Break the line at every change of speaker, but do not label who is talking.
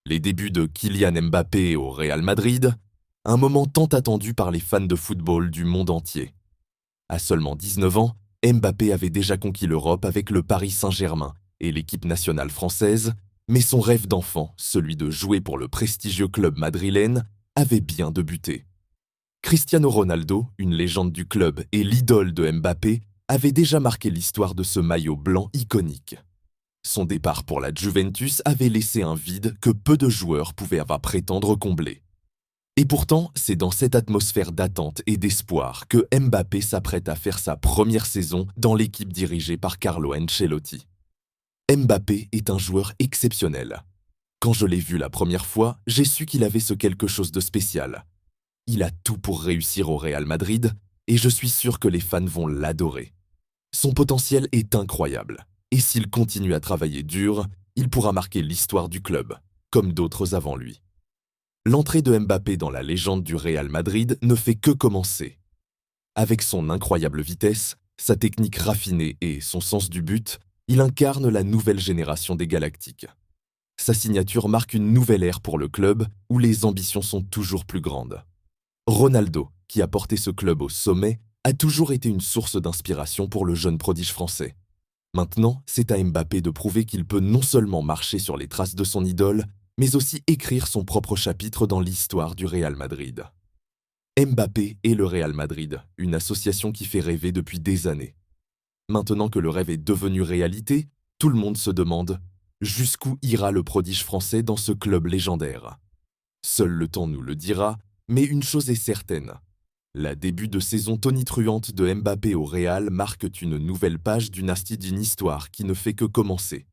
Les débuts de Kylian Mbappé au Real Madrid, un moment tant attendu par les fans de football du monde entier. À seulement 19 ans, Mbappé avait déjà conquis l'Europe avec le Paris Saint-Germain et l'équipe nationale française, mais son rêve d'enfant, celui de jouer pour le prestigieux club madrilène, avait bien débuté. Cristiano Ronaldo, une légende du club et l'idole de Mbappé, avait déjà marqué l'histoire de ce maillot blanc iconique. Son départ pour la Juventus avait laissé un vide que peu de joueurs pouvaient avoir prétendre combler. Et pourtant, c'est dans cette atmosphère d'attente et d'espoir que Mbappé s'apprête à faire sa première saison dans l'équipe dirigée par Carlo Ancelotti. Mbappé est un joueur exceptionnel. Quand je l'ai vu la première fois, j'ai su qu'il avait ce quelque chose de spécial. Il a tout pour réussir au Real Madrid et je suis sûr que les fans vont l'adorer. Son potentiel est incroyable et s'il continue à travailler dur, il pourra marquer l'histoire du club, comme d'autres avant lui. L'entrée de Mbappé dans la légende du Real Madrid ne fait que commencer. Avec son incroyable vitesse, sa technique raffinée et son sens du but, il incarne la nouvelle génération des Galactiques. Sa signature marque une nouvelle ère pour le club où les ambitions sont toujours plus grandes. Ronaldo, qui a porté ce club au sommet, a toujours été une source d'inspiration pour le jeune prodige français. Maintenant, c'est à Mbappé de prouver qu'il peut non seulement marcher sur les traces de son idole, mais aussi écrire son propre chapitre dans l'histoire du Real Madrid. Mbappé et le Real Madrid, une association qui fait rêver depuis des années. Maintenant que le rêve est devenu réalité, tout le monde se demande jusqu'où ira le prodige français dans ce club légendaire. Seul le temps nous le dira, mais une chose est certaine. La début de saison tonitruante de Mbappé au Real marque une nouvelle page d'une histoire qui ne fait que commencer.